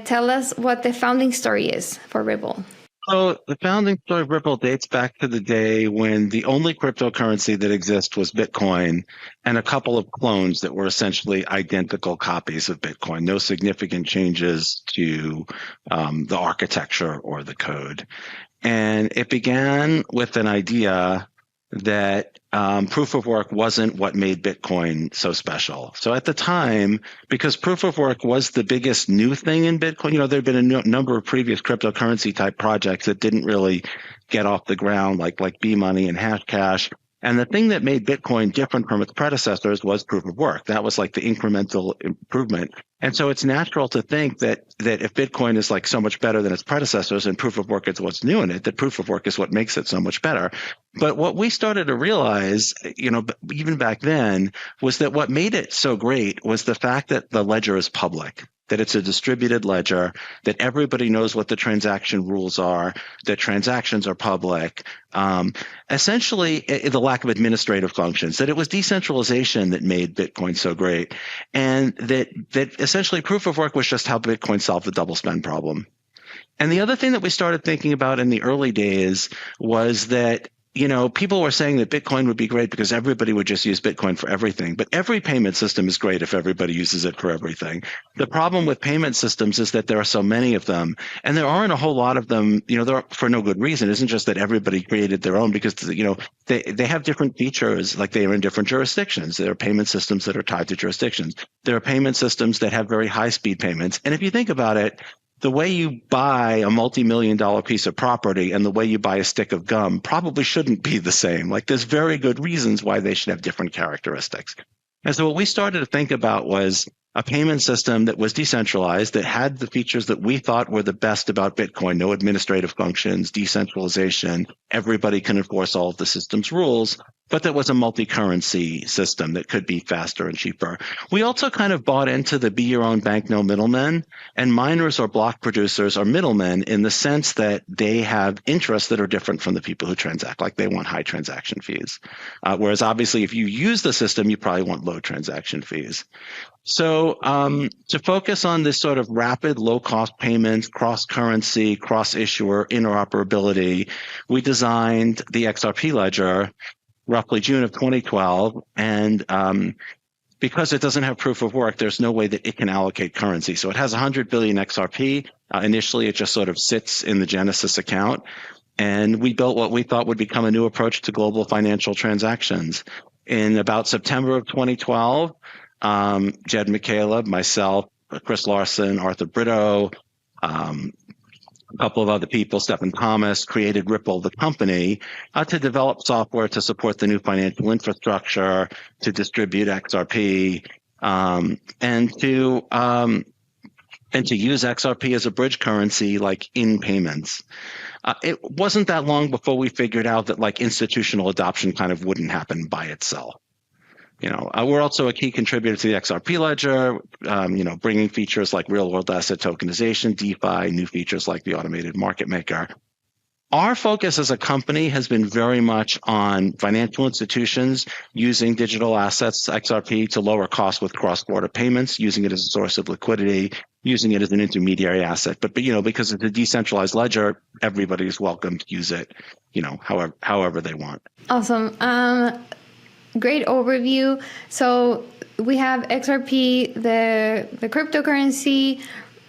Tell us what the founding story is for Ripple. So the founding story of Ripple dates back to the day when the only cryptocurrency that exists was Bitcoin and a couple of clones that were essentially identical copies of Bitcoin. No significant changes to the architecture or the code. And it began with an idea that proof of work wasn't what made Bitcoin so special. So at the time, because proof of work was the biggest new thing in Bitcoin, there had been a number of previous cryptocurrency type projects that didn't really get off the ground, like B-Money and Hashcash. And the thing that made Bitcoin different from its predecessors was proof of work. That was like the incremental improvement. And so it's natural to think that if Bitcoin is like so much better than its predecessors and proof of work is what's new in it, that proof of work is what makes it so much better. But what we started to realize, even back then, was that what made it so great was the fact that the ledger is public, that it's a distributed ledger, that everybody knows what the transaction rules are, that transactions are public. Essentially, the lack of administrative functions, that it was decentralization that made Bitcoin so great, and that essentially proof of work was just how Bitcoin solved the double spend problem. And the other thing that we started thinking about in the early days was that people were saying that Bitcoin would be great because everybody would just use Bitcoin for everything. But every payment system is great if everybody uses it for everything. The problem with payment systems is that there are so many of them, and there aren't a whole lot of them, they're for no good reason. It isn't just that everybody created their own because, they have different features, like they are in different jurisdictions. There are payment systems that are tied to jurisdictions. There are payment systems that have very high speed payments. And if you think about it, the way you buy a multi-million-dollar piece of property and the way you buy a stick of gum probably shouldn't be the same. Like there's very good reasons why they should have different characteristics. And so what we started to think about was a payment system that was decentralized, that had the features that we thought were the best about Bitcoin: no administrative functions, decentralization, everybody can enforce all of the system's rules, but that was a multi-currency system that could be faster and cheaper. We also kind of bought into the be your own bank, no middlemen, and miners or block producers are middlemen in the sense that they have interests that are different from the people who transact, like they want high transaction fees. Whereas obviously if you use the system, you probably want low transaction fees. So to focus on this sort of rapid, low-cost payments, cross-currency, cross-issuer interoperability, we designed the XRP ledger roughly June of 2012. And because it doesn't have proof of work, there's no way that it can allocate currency. So it has 100 billion XRP. Initially, it just sort of sits in the Genesis account. And we built what we thought would become a new approach to global financial transactions. In about September of 2012, Jed McCaleb, myself, Chris Larson, Arthur Brito, a couple of other people, Stephen Thomas, created Ripple, the company, to develop software to support the new financial infrastructure, to distribute XRP, and to use XRP as a bridge currency, like in payments. It wasn't that long before we figured out that like institutional adoption kind of wouldn't happen by itself. We're also a key contributor to the XRP ledger, bringing features like real-world asset tokenization, DeFi, new features like the automated market maker. Our focus as a company has been very much on financial institutions using digital assets, XRP, to lower costs with cross-border payments, using it as a source of liquidity, using it as an intermediary asset. But because it's a decentralized ledger, everybody is welcome to use it, however they want. Awesome. Great overview. So we have XRP, the cryptocurrency,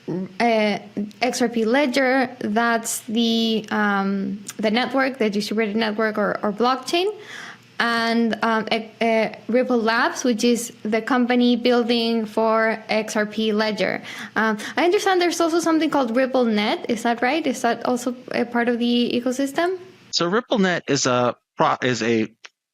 XRP ledger. That's the network, the distributed network or blockchain, and Ripple Labs, which is the company building for XRP ledger. I understand there's also something called RippleNet. Is that right? Is that also a part of the ecosystem? So RippleNet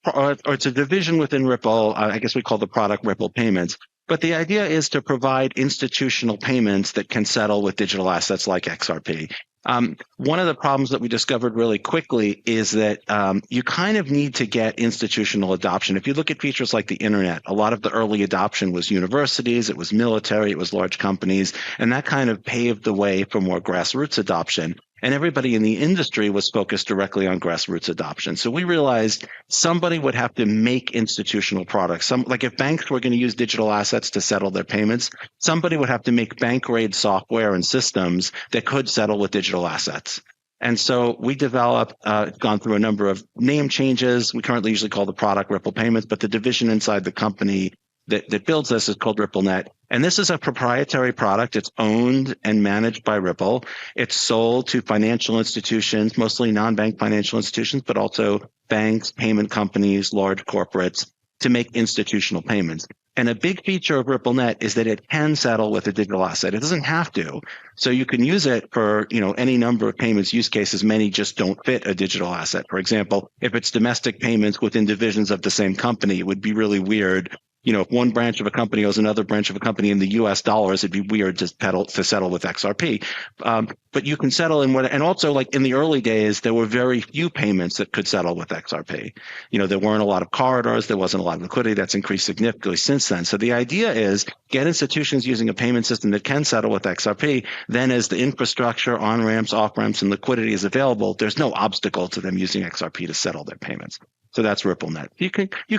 it's a division within Ripple. I guess we call the product Ripple Payments. But the idea is to provide institutional payments that can settle with digital assets like XRP. One of the problems that we discovered really quickly is that you kind of need to get institutional adoption. If you look at features like the internet, a lot of the early adoption was universities, it was military, it was large companies, and that kind of paved the way for more grassroots adoption. and everybody in the industry was focused directly on grassroots adoption. So we realized somebody would have to make institutional products. Like if banks were going to use digital assets to settle their payments, somebody would have to make bank-grade software and systems that could settle with digital assets. And so we developed, gone through a number of name changes. We currently usually call the product Ripple Payments, but the division inside the company that builds this is called RippleNet. And this is a proprietary product. It's owned and managed by Ripple. It's sold to financial institutions, mostly non-bank financial institutions, but also banks, payment companies, large corporates to make institutional payments. And a big feature of RippleNet is that it can settle with a digital asset. It doesn't have to. So you can use it for, any number of payments use cases. Many just don't fit a digital asset. For example, if it's domestic payments within divisions of the same company, it would be really weird. If one branch of a company owes another branch of a company in the U.S. dollars, it'd be weird to settle with XRP. But you can settle and also like in the early days, there were very few payments that could settle with XRP. There weren't a lot of corridors. There wasn't a lot of liquidity. That's increased significantly since then. So the idea is get institutions using a payment system that can settle with XRP. Then as the infrastructure, on-ramps, off-ramps, and liquidity is available, there's no obstacle to them using XRP to settle their payments. So that's RippleNet. You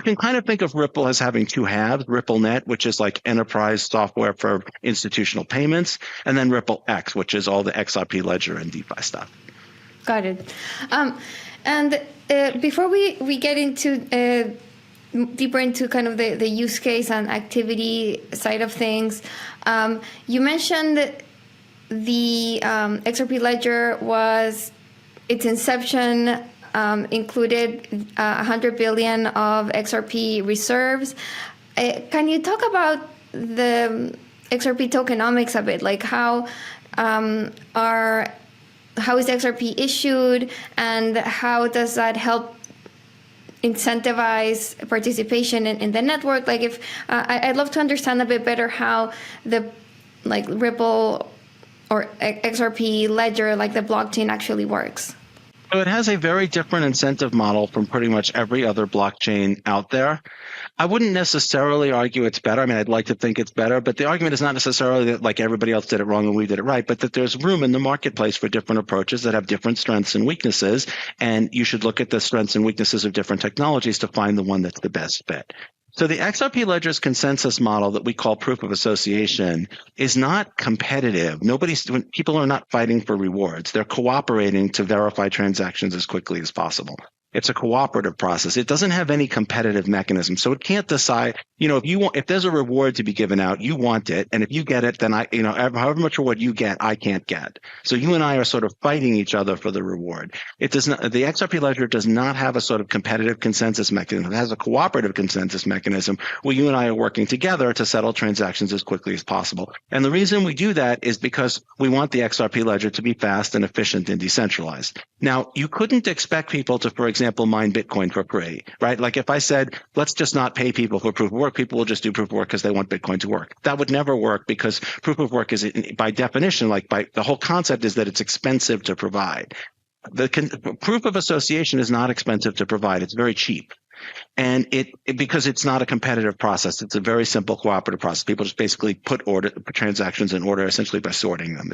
can kind of think of Ripple as having two halves, RippleNet, which is like enterprise software for institutional payments, and then RippleX, which is all the XRP ledger and DeFi stuff. Got it. And before we get into deeper into kind of the use case and activity side of things, you mentioned that the XRP ledger was its inception included 100 billion of XRP reserves. Can you talk about the XRP tokenomics a bit? Like how is XRP issued, and how does that help incentivize participation in the network? Like if I'd love to understand a bit better how the Ripple or XRP ledger, like the blockchain, actually works. So it has a very different incentive model from pretty much every other blockchain out there. I wouldn't necessarily argue it's better. I mean, I'd like to think it's better, but the argument is not necessarily that like everybody else did it wrong and we did it right, but that there's room in the marketplace for different approaches that have different strengths and weaknesses, and you should look at the strengths and weaknesses of different technologies to find the one that's the best fit. So the XRP Ledger's consensus model that we call proof of association is not competitive. People are not fighting for rewards. They're cooperating to verify transactions as quickly as possible. It's a cooperative process. It doesn't have any competitive mechanism. So it can't decide, if there's a reward to be given out, you want it. And if you get it, then however much reward you get, I can't get. So you and I are sort of fighting each other for the reward. The XRP Ledger does not have a sort of competitive consensus mechanism. It has a cooperative consensus mechanism where you and I are working together to settle transactions as quickly as possible. And the reason we do that is because we want the XRP Ledger to be fast and efficient and decentralized. Now, you couldn't expect people to, for example, mine Bitcoin for free, right? Like if I said, let's just not pay people for proof of work, people will just do proof of work because they want Bitcoin to work. That would never work because proof of work is, by definition, the whole concept is that it's expensive to provide. The proof of association is not expensive to provide. It's very cheap. And because it's not a competitive process, it's a very simple cooperative process. People just basically put transactions in order essentially by sorting them.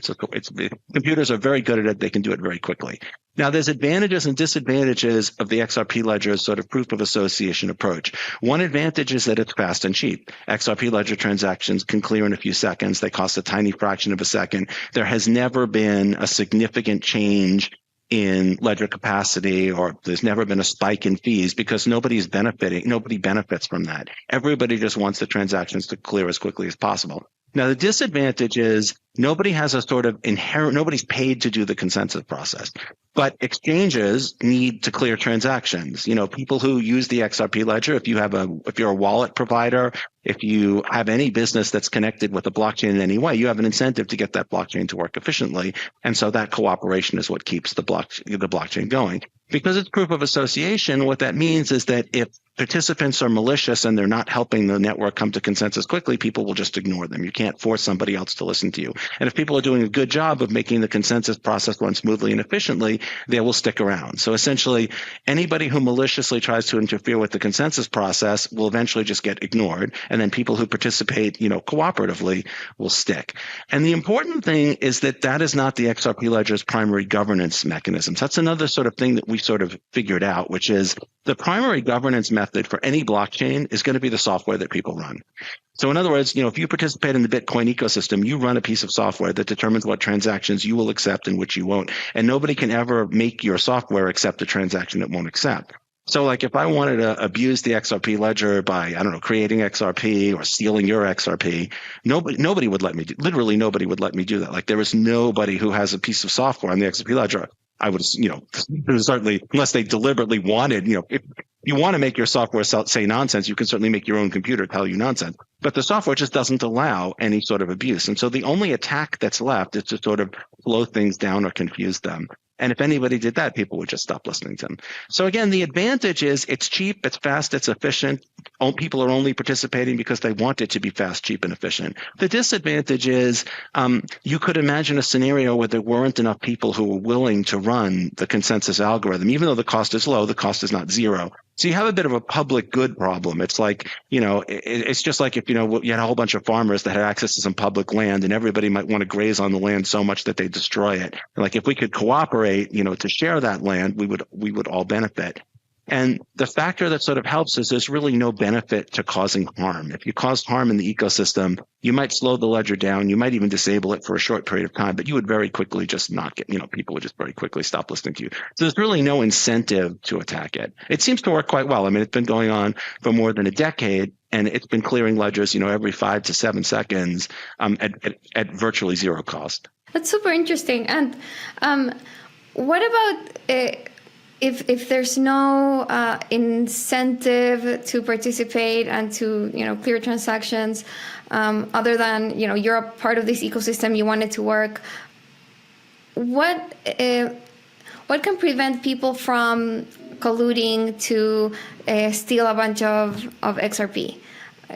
Computers are very good at it. They can do it very quickly. Now, there's advantages and disadvantages of the XRP Ledger's sort of proof of association approach. One advantage is that it's fast and cheap. XRP Ledger transactions can clear in a few seconds. They cost a tiny fraction of a second. There has never been a significant change in ledger capacity, or there's never been a spike in fees because nobody benefits from that. Everybody just wants the transactions to clear as quickly as possible. Now, the disadvantage is nobody has a sort of nobody's paid to do the consensus process, but exchanges need to clear transactions. People who use the XRP Ledger, if you're a wallet provider, if you have any business that's connected with the blockchain in any way, you have an incentive to get that blockchain to work efficiently. And so that cooperation is what keeps the blockchain going. Because it's proof of association, what that means is that if participants are malicious and they're not helping the network come to consensus quickly, people will just ignore them. You can't force somebody else to listen to you. And if people are doing a good job of making the consensus process run smoothly and efficiently, they will stick around. So essentially, anybody who maliciously tries to interfere with the consensus process will eventually just get ignored. And then people who participate, cooperatively will stick. And the important thing is that that is not the XRP ledger's primary governance mechanisms. That's another sort of thing that we sort of figured out, which is the primary governance method for any blockchain is going to be the software that people run. So in other words, if you participate in the Bitcoin ecosystem, you run a piece of software that determines what transactions you will accept and which you won't. And nobody can ever make your software accept a transaction it won't accept. So like if I wanted to abuse the XRP ledger by, I don't know, creating XRP or stealing your XRP, nobody would let me do, literally nobody would let me do that. Like there is nobody who has a piece of software on the XRP ledger. I would, certainly, unless they deliberately wanted, if you want to make your software say nonsense, you can certainly make your own computer tell you nonsense. But the software just doesn't allow any sort of abuse. And so the only attack that's left is to sort of slow things down or confuse them. And if anybody did that, people would just stop listening to them. So again, the advantage is it's cheap, it's fast, it's efficient. People are only participating because they want it to be fast, cheap, and efficient. The disadvantage is you could imagine a scenario where there weren't enough people who were willing to run the consensus algorithm. Even though the cost is low, the cost is not zero. So you have a bit of a public good problem. It's like, it's just like if, you had a whole bunch of farmers that had access to some public land and everybody might want to graze on the land so much that they destroy it. Like if we could cooperate, to share that land, we would all benefit. And the factor that sort of helps is there's really no benefit to causing harm. If you cause harm in the ecosystem, you might slow the ledger down. You might even disable it for a short period of time, but you would very quickly just not get, people would just very quickly stop listening to you. So there's really no incentive to attack it. It seems to work quite well. I mean, it's been going on for more than a decade, and it's been clearing ledgers, every 5 to 7 seconds at virtually zero cost. That's super interesting. And what about if there's no incentive to participate and to clear transactions, other than you're a part of this ecosystem, you want it to work? What can prevent people from colluding to steal a bunch of XRP?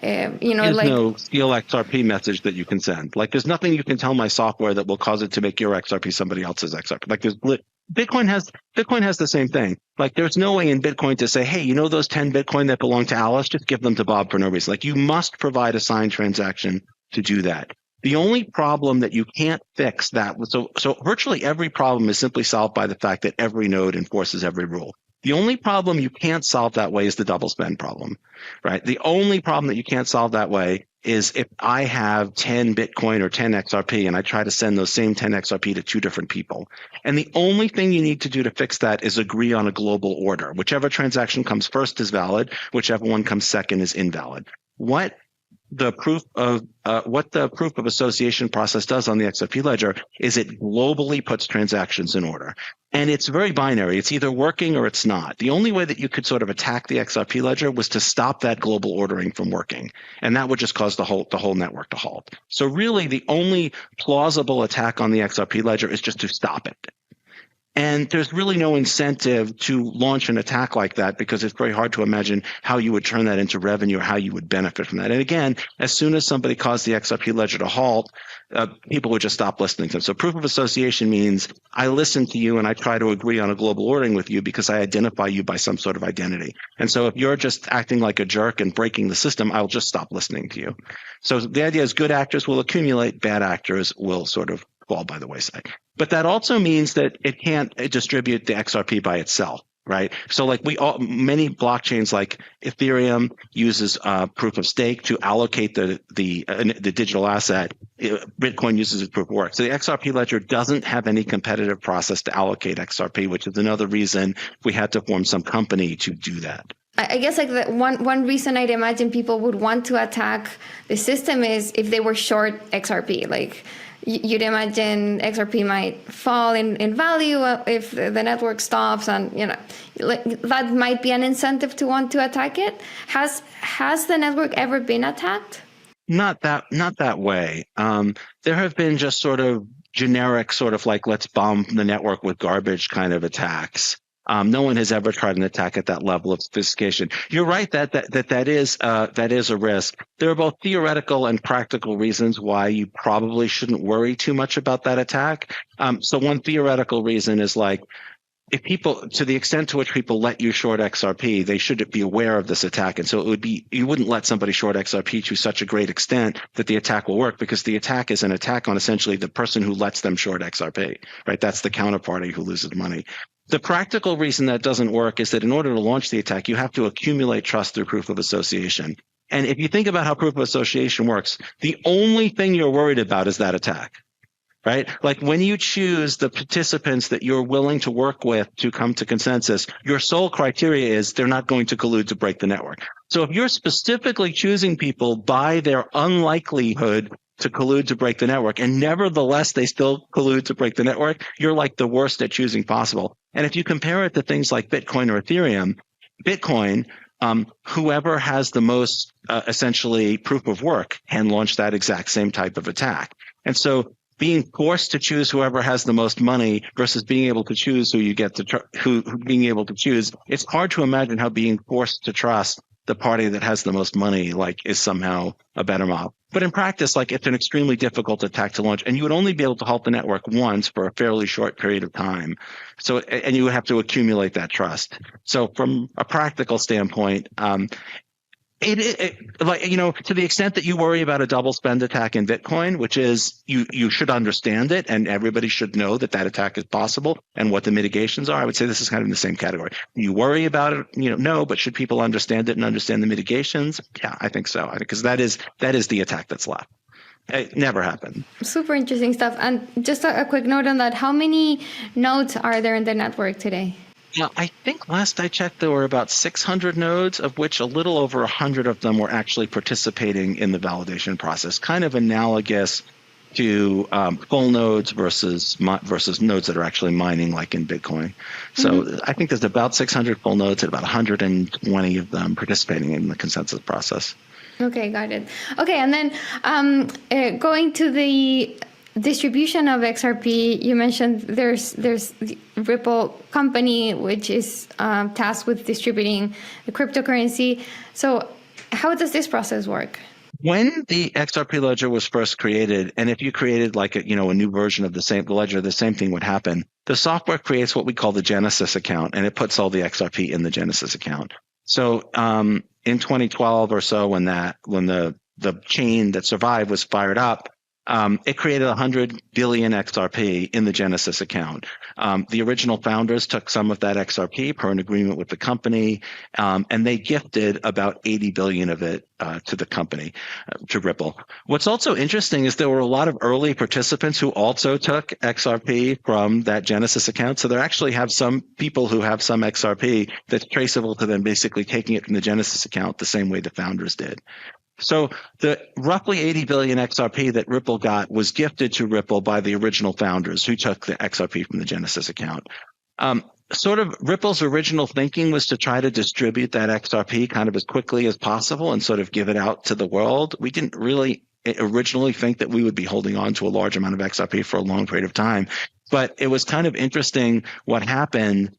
There's no steal XRP message that you can send. Like there's nothing you can tell my software that will cause it to make your XRP somebody else's XRP. Like Bitcoin has the same thing. Like there's no way in Bitcoin to say, hey, those 10 Bitcoin that belong to Alice, just give them to Bob for no reason. Like you must provide a signed transaction to do that. The only problem that you can't fix that, so virtually every problem is simply solved by the fact that every node enforces every rule. The only problem you can't solve that way is the double spend problem, right? The only problem that you can't solve that way is if I have 10 Bitcoin or 10 XRP and I try to send those same 10 XRP to 2 different people. And the only thing you need to do to fix that is agree on a global order. Whichever transaction comes first is valid. Whichever one comes second is invalid. What the proof of association process does on the XRP ledger is it globally puts transactions in order. And it's very binary. It's either working or it's not. The only way that you could sort of attack the XRP ledger was to stop that global ordering from working. And that would just cause the whole network to halt. So really the only plausible attack on the XRP ledger is just to stop it. And there's really no incentive to launch an attack like that because it's very hard to imagine how you would turn that into revenue or how you would benefit from that. And again, as soon as somebody caused the XRP ledger to halt, people would just stop listening to them. So proof of association means I listen to you and I try to agree on a global ordering with you because I identify you by some sort of identity. And so if you're just acting like a jerk and breaking the system, I'll just stop listening to you. So the idea is good actors will accumulate, bad actors will sort of fall by the wayside. But that also means that it can't distribute the XRP by itself, right? So like many blockchains like Ethereum uses proof of stake to allocate the digital asset. Bitcoin uses it proof of work. So the XRP ledger doesn't have any competitive process to allocate XRP, which is another reason we had to form some company to do that. I guess like the one reason I'd imagine people would want to attack the system is if they were short XRP. Like you'd imagine XRP might fall in value if the network stops, and like that might be an incentive to want to attack it. Has the network ever been attacked? Not that way. There have been just sort of generic sort of like let's bomb the network with garbage kind of attacks. No one has ever tried an attack at that level of sophistication. You're right that is a risk. There are both theoretical and practical reasons why you probably shouldn't worry too much about that attack. So one theoretical reason is like, if people, to the extent to which people let you short XRP, they should be aware of this attack. And so you wouldn't let somebody short XRP to such a great extent that the attack will work, because the attack is an attack on essentially the person who lets them short XRP, right? That's the counterparty who loses money. The practical reason that doesn't work is that in order to launch the attack, you have to accumulate trust through proof of association. And if you think about how proof of association works, the only thing you're worried about is that attack. Right? Like when you choose the participants that you're willing to work with to come to consensus, your sole criteria is they're not going to collude to break the network. So if you're specifically choosing people by their unlikelihood to collude to break the network, and nevertheless they still collude to break the network, you're like the worst at choosing possible. And if you compare it to things like Bitcoin or Ethereum, Bitcoin, whoever has the most essentially proof of work can launch that exact same type of attack. And so being forced to choose whoever has the most money versus being able to choose who you get to who being able to choose, it's hard to imagine how being forced to trust the party that has the most money like is somehow a better model. But in practice, like it's an extremely difficult attack to launch, and you would only be able to halt the network once for a fairly short period of time. So, and you would have to accumulate that trust. So from a practical standpoint, like, you know, to the extent that you worry about a double spend attack in Bitcoin, which is you should understand it, and everybody should know that that attack is possible and what the mitigations are. I would say this is kind of in the same category. You worry about it, you know, no, but should people understand it and understand the mitigations? Yeah, I think so. Because that is the attack that's left. It never happened. Super interesting stuff. And just a quick note on that: how many nodes are there in the network today? Yeah, I think last I checked, there were about 600 nodes, of which a little over 100 of them were actually participating in the validation process, kind of analogous to full nodes versus nodes that are actually mining, like in Bitcoin. So I think there's about 600 full nodes and about 120 of them participating in the consensus process. Okay, got it. Okay, and then going to the distribution of XRP, you mentioned there's Ripple company, which is tasked with distributing the cryptocurrency. So how does this process work? When the XRP ledger was first created, and if you created like a new version of the ledger, the same thing would happen. The software creates what we call the Genesis account, and it puts all the XRP in the Genesis account. So in 2012 or so, when the chain that survived was fired up, it created 100 billion XRP in the Genesis account. The original founders took some of that XRP per an agreement with the company, and they gifted about 80 billion of it to the company, to Ripple. What's also interesting is there were a lot of early participants who also took XRP from that Genesis account. So there actually have some people who have some XRP that's traceable to them basically taking it from the Genesis account the same way the founders did. So the roughly 80 billion XRP that Ripple got was gifted to Ripple by the original founders who took the XRP from the Genesis account. Sort of Ripple's original thinking was to try to distribute that XRP kind of as quickly as possible and sort of give it out to the world. We didn't really originally think that we would be holding on to a large amount of XRP for a long period of time, but it was kind of interesting what happened.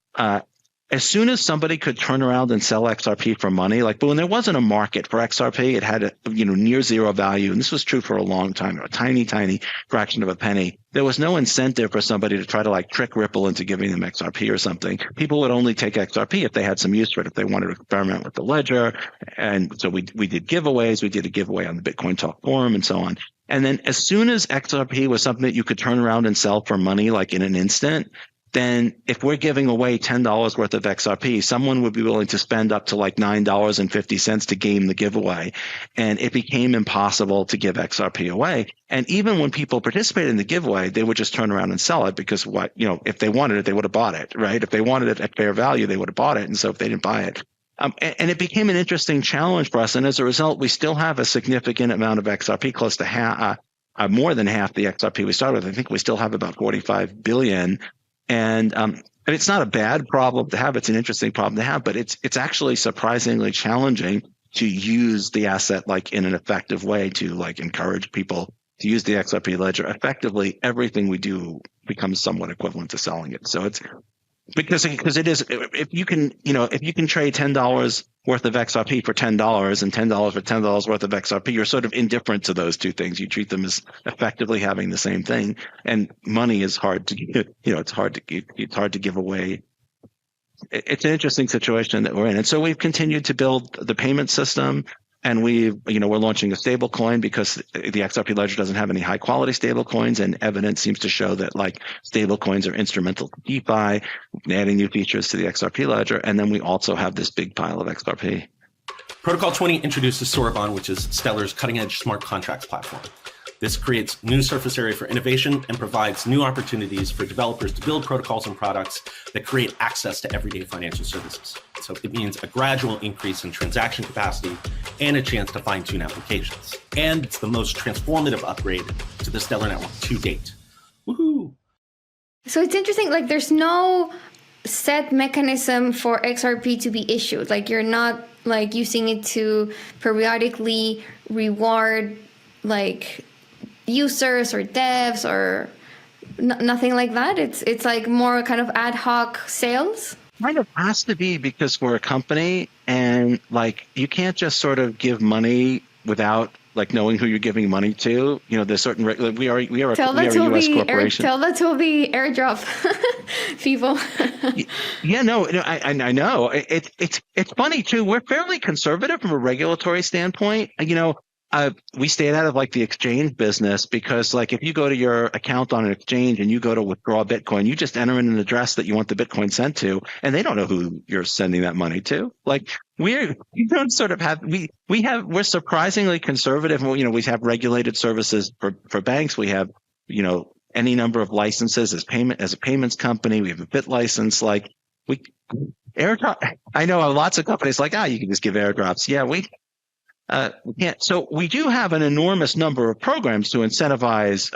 As soon as somebody could turn around and sell XRP for money, but when there wasn't a market for XRP, it had near zero value, and this was true for a long time, a tiny, tiny fraction of a penny. There was no incentive for somebody to try to trick Ripple into giving them XRP or something. People would only take XRP if they had some use for it, if they wanted to experiment with the ledger. And so we did giveaways. We did a giveaway on the Bitcoin Talk forum and so on. And then as soon as XRP was something that you could turn around and sell for money, in an instant, then if we're giving away $10 worth of XRP, someone would be willing to spend up to $9.50 to game the giveaway. And it became impossible to give XRP away. And even when people participated in the giveaway, they would just turn around and sell it because if they wanted it, they would have bought it, right? If they wanted it at fair value, they would have bought it. And so if they didn't buy it, and it became an interesting challenge for us. And as a result, we still have a significant amount of XRP, close to half, more than half the XRP we started with. I think we still have about 45 billion. And it's not a bad problem to have. It's an interesting problem to have, but it's actually surprisingly challenging to use the asset in an effective way to encourage people to use the XRP ledger effectively. Everything we do becomes somewhat equivalent to selling it. So because it is, if you can trade $10 worth of XRP for $10 and $10 for $10 worth of XRP, you're sort of indifferent to those two things. You treat them as effectively having the same thing. And money is hard to it's hard to give away. It's an interesting situation that we're in. And so we've continued to build the payment system. And we're launching a stable coin because the XRP ledger doesn't have any high quality stable coins, and evidence seems to show that like stable coins are instrumental to DeFi, adding new features to the XRP ledger. And then we also have this big pile of XRP. Protocol 20 introduces Sorbonne, which is Stellar's cutting edge smart contracts platform. This creates new surface area for innovation and provides new opportunities for developers to build protocols and products that create access to everyday financial services. So it means a gradual increase in transaction capacity and a chance to fine-tune applications. And it's the most transformative upgrade to the Stellar network to date. Woohoo! So it's interesting, like there's no set mechanism for XRP to be issued. Like you're not like using it to periodically reward like users or devs or nothing like that. It's like more kind of ad hoc sales. Kind of has to be, because we're a company, and like you can't just sort of give money without like knowing who you're giving money to. There's certain we are a US corporation. Tell that to the airdrop people. Yeah, no, I know. It's funny too. We're fairly conservative from a regulatory standpoint. We stayed out of like the exchange business because like if you go to your account on an exchange and you go to withdraw Bitcoin, you just enter in an address that you want the Bitcoin sent to, and they don't know who you're sending that money to. Like we're surprisingly conservative. We have regulated services for banks. We have, any number of licenses as a payments company. We have a Bit license. Like airdrop. I know lots of companies like, you can just give airdrops. Yeah, we can't. So we do have an enormous number of programs to incentivize,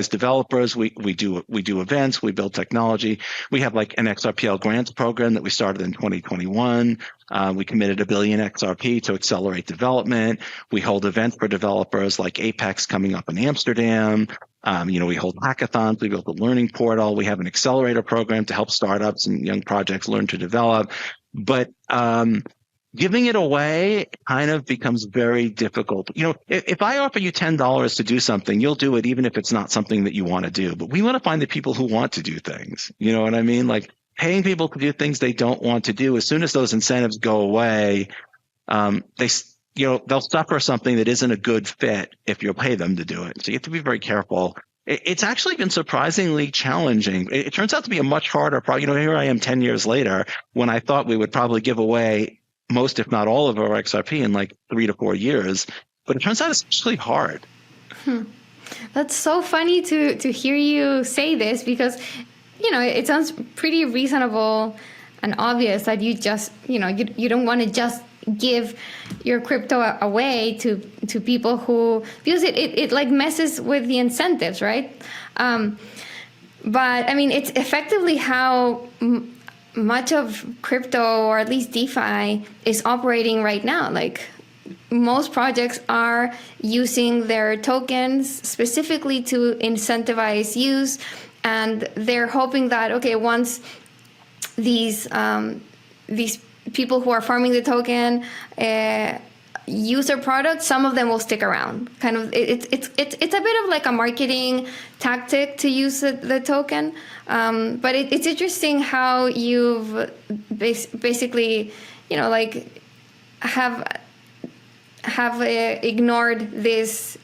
developers. We do events. We build technology. We have like an XRPL grants program that we started in 2021. We committed $1 billion XRP to accelerate development. We hold events for developers like Apex coming up in Amsterdam. We hold hackathons. We built a learning portal. We have an accelerator program to help startups and young projects learn to develop. But giving it away kind of becomes very difficult. If I offer you $10 to do something, you'll do it even if it's not something that you want to do. But we want to find the people who want to do things. You know what I mean? Like paying people to do things they don't want to do. As soon as those incentives go away, they'll suffer something that isn't a good fit if you pay them to do it. So you have to be very careful. It's actually been surprisingly challenging. It turns out to be a much harder problem. Here I am 10 years later when I thought we would probably give away most, if not all, of our XRP in like 3 to 4 years, but it turns out it's actually hard. That's so funny to hear you say this, because it sounds pretty reasonable and obvious that you just you don't want to just give your crypto away to people who, because it like messes with the incentives, right? But I mean, it's effectively how much of crypto, or at least DeFi, is operating right now. Like most projects are using their tokens specifically to incentivize use, and they're hoping that once these people who are farming the token use their product, some of them will stick around. Kind of, it's a bit of like a marketing tactic to use the token. But it's interesting how you've basically, have ignored this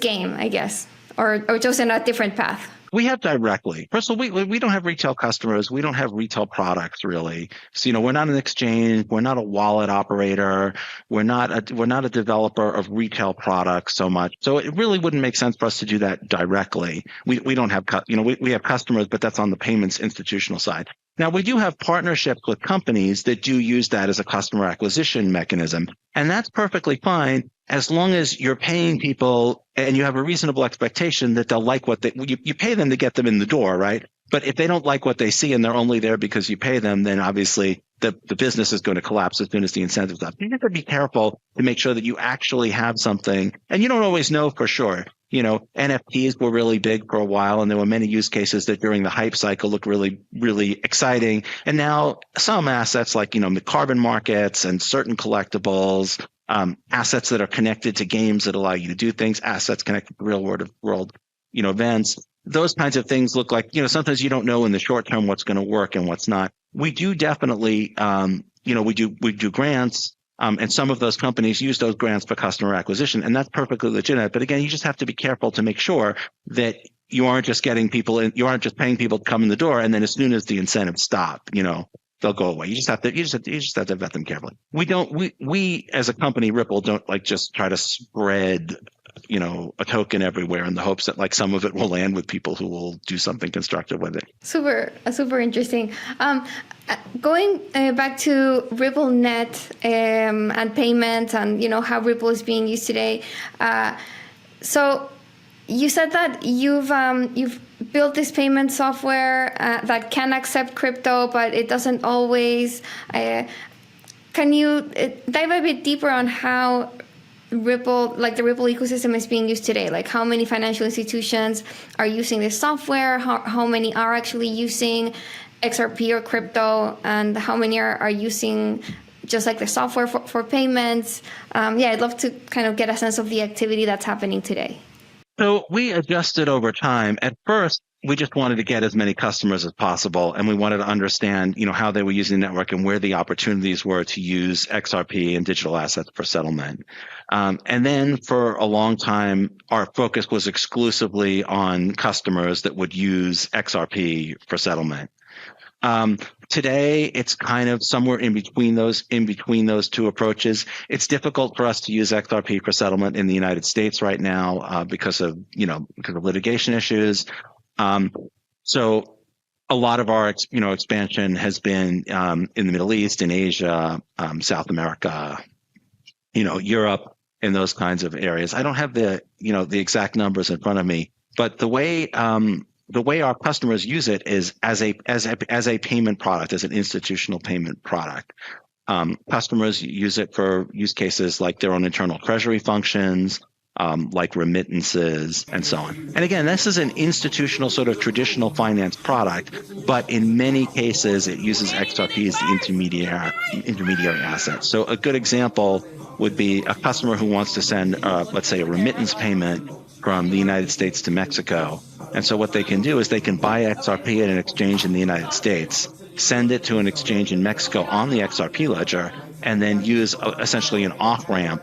game, I guess, or chosen a different path. We have directly. First of all, we don't have retail customers. We don't have retail products really. So, we're not an exchange. We're not a wallet operator. We're not a developer of retail products so much. So it really wouldn't make sense for us to do that directly. We don't have, we have customers, but that's on the payments institutional side. Now, we do have partnerships with companies that do use that as a customer acquisition mechanism, and that's perfectly fine as long as you're paying people and you have a reasonable expectation that they'll like what you pay them to get them in the door, right? But if they don't like what they see and they're only there because you pay them, then obviously the business is going to collapse as soon as the incentives up. You have to be careful to make sure that you actually have something. And you don't always know for sure. NFTs were really big for a while, and there were many use cases that during the hype cycle looked really, really exciting. And now some assets like, the carbon markets and certain collectibles, assets that are connected to games that allow you to do things, assets connected to real world, events. Those kinds of things look like, sometimes you don't know in the short term what's going to work and what's not. We do definitely, we do grants. And some of those companies use those grants for customer acquisition, and that's perfectly legitimate. But again, you just have to be careful to make sure that you aren't just getting people in, you aren't just paying people to come in the door, and then as soon as the incentives stop, they'll go away. You just have to vet them carefully. We as a company, Ripple, don't just try to spread, a token everywhere in the hopes that some of it will land with people who will do something constructive with it. Super interesting. Going back to RippleNet and payments and how Ripple is being used today. So you said that you've built this payment software that can accept crypto, but it doesn't always. Can you dive a bit deeper on how Ripple, the Ripple ecosystem is being used today? Like how many financial institutions are using this software? How many are actually using XRP or crypto? And how many are using just the software for payments? I'd love to kind of get a sense of the activity that's happening today. So we adjusted over time. At first, we just wanted to get as many customers as possible, and we wanted to understand, how they were using the network and where the opportunities were to use XRP and digital assets for settlement. And then for a long time, our focus was exclusively on customers that would use XRP for settlement. Today, it's kind of somewhere in between those two approaches. It's difficult for us to use XRP for settlement in the United States right now because of litigation issues. So a lot of our expansion has been in the Middle East, in Asia, South America, Europe, in those kinds of areas. I don't have the exact numbers in front of me, but the way our customers use it is as a payment product, as an institutional payment product. Customers use it for use cases like their own internal treasury functions, like remittances and so on. And again, this is an institutional sort of traditional finance product, but in many cases it uses XRP as the intermediary asset. So a good example would be a customer who wants to send, let's say, a remittance payment from the United States to Mexico. And so what they can do is they can buy XRP at an exchange in the United States, send it to an exchange in Mexico on the XRP ledger, and then use essentially an off-ramp.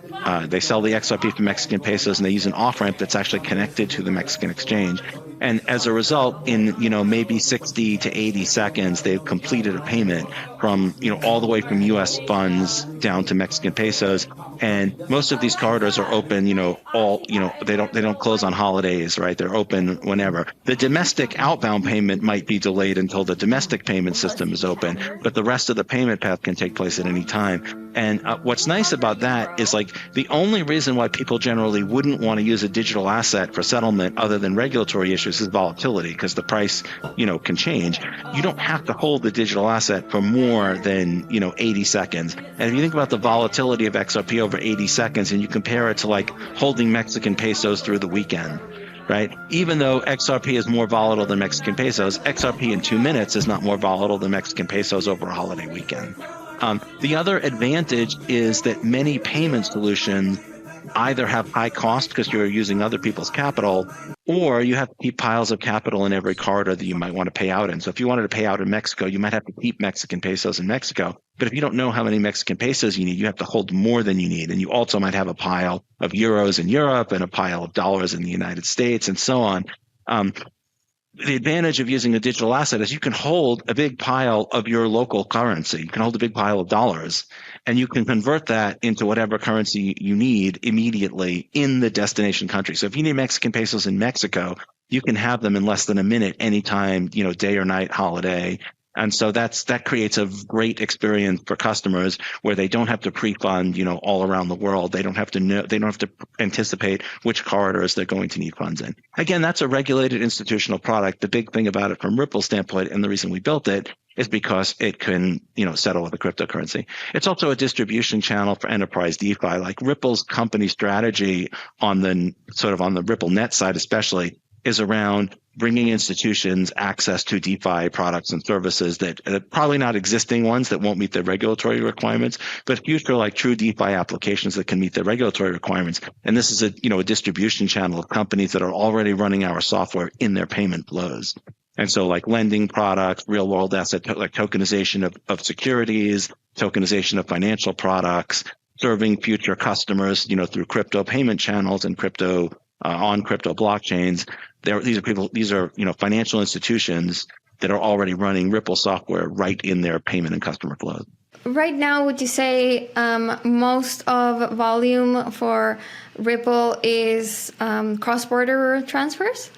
They sell the XRP for Mexican pesos, and they use an off-ramp that's actually connected to the Mexican exchange. And as a result, in maybe 60 to 80 seconds, they've completed a payment from all the way from U.S. funds down to Mexican pesos. And most of these corridors are open. They don't close on holidays, right? They're open whenever. The domestic outbound payment might be delayed until the domestic payment system is open, but the rest of the payment path can take place at any time. And what's nice about that is the only reason why people generally wouldn't want to use a digital asset for settlement other than regulatory issues is volatility, because the price, can change. You don't have to hold the digital asset for more than, 80 seconds. And if you think about the volatility of XRP over 80 seconds and you compare it to holding Mexican pesos through the weekend, right? Even though XRP is more volatile than Mexican pesos, XRP in 2 minutes is not more volatile than Mexican pesos over a holiday weekend. The other advantage is that many payment solutions either have high cost because you're using other people's capital, or you have to keep piles of capital in every corridor that you might want to pay out in. So if you wanted to pay out in Mexico, you might have to keep Mexican pesos in Mexico. But if you don't know how many Mexican pesos you need, you have to hold more than you need. And you also might have a pile of euros in Europe and a pile of dollars in the United States and so on. The advantage of using a digital asset is you can hold a big pile of your local currency. You can hold a big pile of dollars, and you can convert that into whatever currency you need immediately in the destination country. So if you need Mexican pesos in Mexico, you can have them in less than a minute anytime, day or night, holiday. And so that creates a great experience for customers where they don't have to pre-fund, all around the world. They don't have to anticipate which corridors they're going to need funds in. Again, that's a regulated institutional product. The big thing about it from Ripple's standpoint, and the reason we built it, is because it can, settle with a cryptocurrency. It's also a distribution channel for enterprise DeFi. Like Ripple's company strategy on the Ripple Net side, especially, is around bringing institutions access to DeFi products and services that probably not existing ones that won't meet the regulatory requirements, but future like true DeFi applications that can meet the regulatory requirements. And this is a distribution channel of companies that are already running our software in their payment flows. And so like lending products, real world asset, like tokenization of securities, tokenization of financial products, serving future customers, through crypto payment channels and crypto on crypto blockchains. These are financial institutions that are already running Ripple software right in their payment and customer flows. Right now, would you say most of volume for Ripple is cross-border transfers?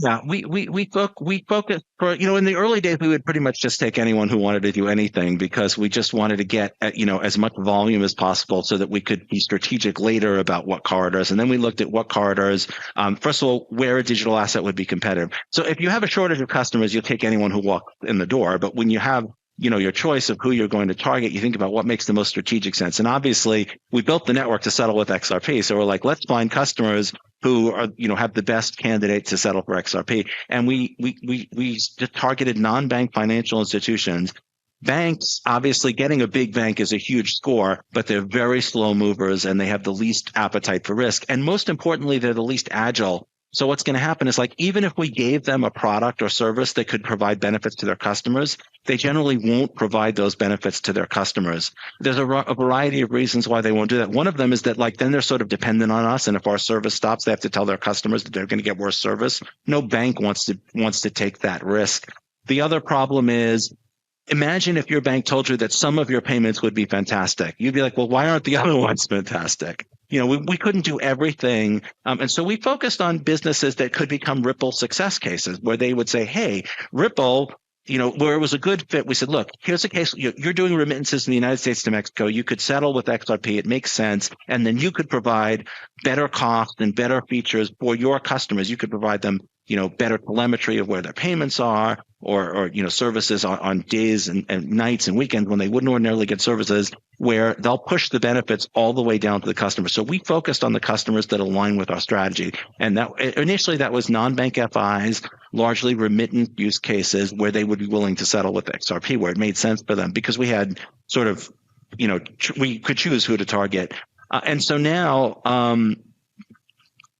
Yeah, we focus for, in the early days, we would pretty much just take anyone who wanted to do anything because we just wanted to get, as much volume as possible so that we could be strategic later about what corridors. And then we looked at what corridors, first of all, where a digital asset would be competitive. So if you have a shortage of customers, you'll take anyone who walks in the door. But when you have your choice of who you're going to target, you think about what makes the most strategic sense. And obviously, we built the network to settle with XRP. So we're like, let's find customers who are, have the best candidate to settle for XRP. And we just targeted non-bank financial institutions. Banks, obviously, getting a big bank is a huge score, but they're very slow movers and they have the least appetite for risk. And most importantly, they're the least agile. So what's going to happen is, like, even if we gave them a product or service that could provide benefits to their customers, they generally won't provide those benefits to their customers. There's a variety of reasons why they won't do that. One of them is that, like, then they're sort of dependent on us. And if our service stops, they have to tell their customers that they're going to get worse service. No bank wants to take that risk. The other problem is, imagine if your bank told you that some of your payments would be fantastic. You'd be like, well, why aren't the other ones fantastic? We couldn't do everything. And so we focused on businesses that could become Ripple success cases where they would say, hey, Ripple, where it was a good fit. We said, look, here's a case. You're doing remittances in the United States to Mexico. You could settle with XRP. It makes sense. And then you could provide better cost and better features for your customers. You could provide them, better telemetry of where their payments are or services on days and nights and weekends when they wouldn't ordinarily get services, where they'll push the benefits all the way down to the customer. So we focused on the customers that align with our strategy. And that initially that was non-bank FIs, largely remittance use cases where they would be willing to settle with XRP, where it made sense for them because we had sort of, we could choose who to target. And so now,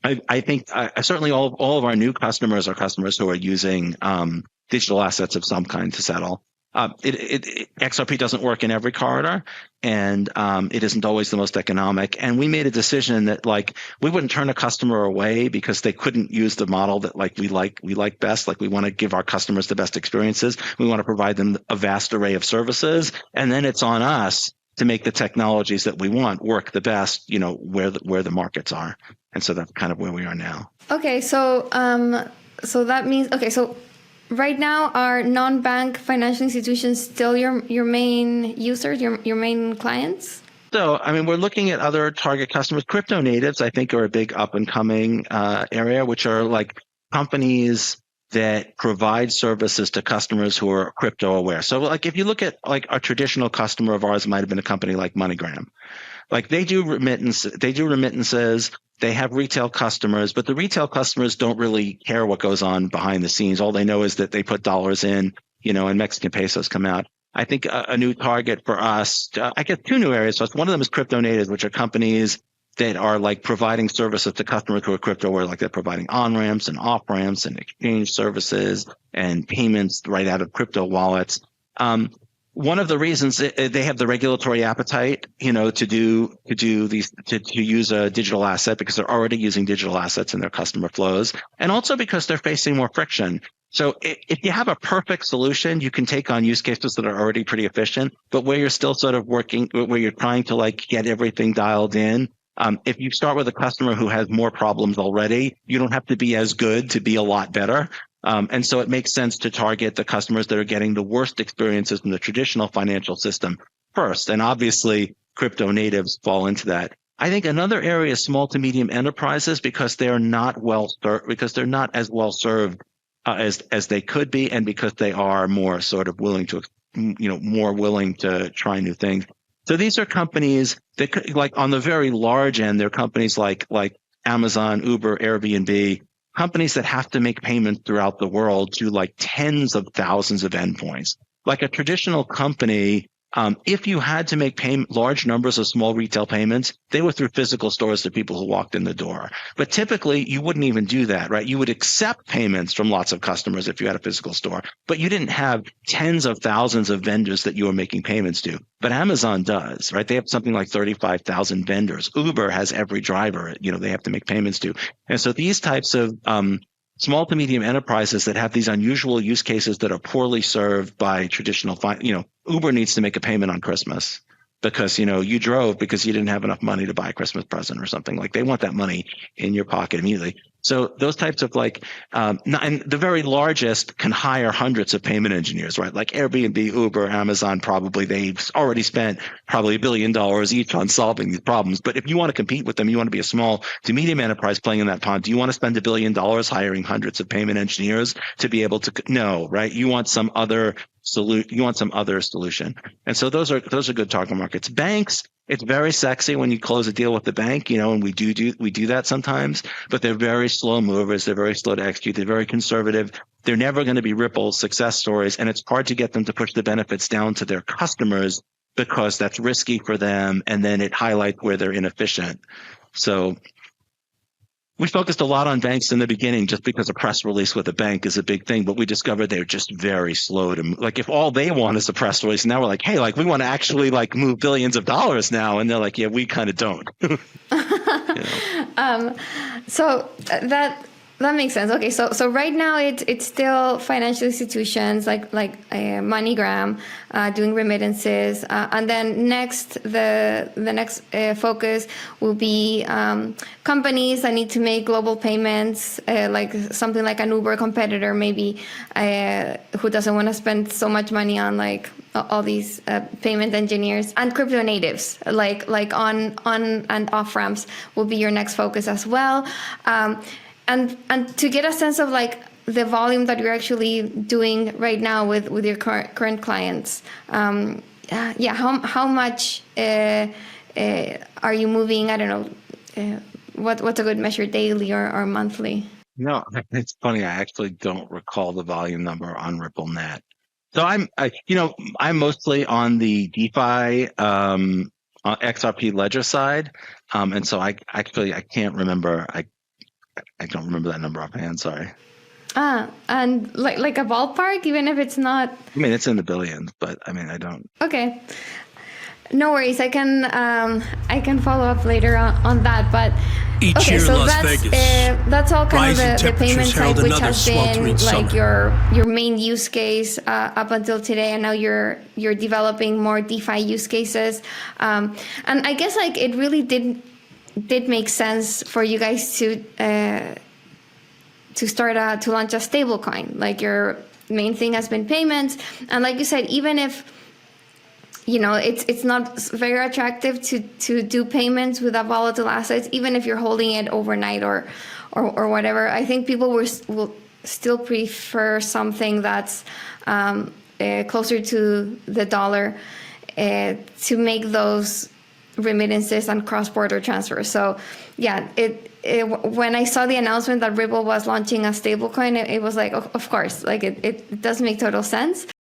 I think certainly all of our new customers are customers who are using digital assets of some kind to settle. XRP doesn't work in every corridor, and it isn't always the most economic. And we made a decision that, like, we wouldn't turn a customer away because they couldn't use the model that, like, we like best. Like, we want to give our customers the best experiences. We want to provide them a vast array of services, and then it's on us to make the technologies that we want work the best, where the markets are. And so that's kind of where we are now. Okay, so that means, so right now, are non-bank financial institutions still your main users, your main clients? So, I mean, we're looking at other target customers. Crypto natives, I think, are a big up and coming area, which are like companies that provide services to customers who are crypto aware. So, like, if you look at, like, a traditional customer of ours might have been a company like MoneyGram. Like, they do remittances. They have retail customers, but the retail customers don't really care what goes on behind the scenes. All they know is that they put dollars in, and Mexican pesos come out. I think a new target for us, I guess two new areas. So one of them is crypto natives, which are companies that are, like, providing services to customers who are crypto aware, like they're providing on-ramps and off-ramps and exchange services and payments right out of crypto wallets. One of the reasons they have the regulatory appetite, to use a digital asset because they're already using digital assets in their customer flows, and also because they're facing more friction. So if you have a perfect solution, you can take on use cases that are already pretty efficient, but where you're still sort of working, where you're trying to, like, get everything dialed in. If you start with a customer who has more problems already, you don't have to be as good to be a lot better. And so it makes sense to target the customers that are getting the worst experiences in the traditional financial system first. And obviously, crypto natives fall into that. I think another area is small to medium enterprises because they're not as well served as they could be, and because they are more sort of willing to, more willing to try new things. So these are companies that could, like on the very large end, they're companies like Amazon, Uber, Airbnb, companies that have to make payments throughout the world to like tens of thousands of endpoints. Like a traditional company, if you had to make large numbers of small retail payments, they were through physical stores to people who walked in the door. But typically, you wouldn't even do that, right? You would accept payments from lots of customers if you had a physical store, but you didn't have tens of thousands of vendors that you were making payments to. But Amazon does, right? They have something like 35,000 vendors. Uber has every driver, they have to make payments to. And so these types of small to medium enterprises that have these unusual use cases that are poorly served by traditional, Uber needs to make a payment on Christmas because, you drove because you didn't have enough money to buy a Christmas present or something. Like they want that money in your pocket immediately. So those types of and the very largest can hire hundreds of payment engineers, right? Like Airbnb, Uber, Amazon, probably they've already spent probably $1 billion each on solving these problems. But if you want to compete with them, you want to be a small to medium enterprise playing in that pond. Do you want to spend $1 billion hiring hundreds of payment engineers to be able to? No, right? You want some other solution. And so those are good target markets. Banks, it's very sexy when you close a deal with the bank, and we do that sometimes, but they're very slow movers. They're very slow to execute. They're very conservative. They're never going to be Ripple success stories, and it's hard to get them to push the benefits down to their customers because that's risky for them, and then it highlights where they're inefficient. So we focused a lot on banks in the beginning just because a press release with a bank is a big thing, but we discovered they're just very slow to move. Like if all they want is a press release, now we're like, hey, like we want to actually like move billions of dollars now. And they're like, yeah, we kind of don't. So that makes sense. Okay, so right now it's still financial institutions like MoneyGram doing remittances, and then the next focus will be companies that need to make global payments, like something like an Uber competitor maybe, who doesn't want to spend so much money on like all these payment engineers, and crypto natives like on and off ramps will be your next focus as well. And to get a sense of like the volume that you're actually doing right now with your current clients, how much are you moving? I don't know, what's a good measure, daily or monthly? No, it's funny. I actually don't recall the volume number on RippleNet. So I'm mostly on the DeFi XRP ledger side, and so I can't remember. I don't remember that number offhand. Sorry. And like a ballpark, even if it's not. I mean, it's in the billions, but I mean, I don't. Okay, no worries. I can follow up later on that. But each year, so Las Vegas, that's all kind of the payment side, which has been like your main use case up until today, and now you're developing more DeFi use cases. And I guess like it really did make sense for you guys to start to launch a stable coin. Like your main thing has been payments, and like you said, even if it's not very attractive to do payments without volatile assets, even if you're holding it overnight or whatever, I think people will still prefer something that's closer to the dollar to make those remittances and cross-border transfers. So yeah, when I saw the announcement that Ripple was launching a stablecoin, it was like, of course, like it does make total sense.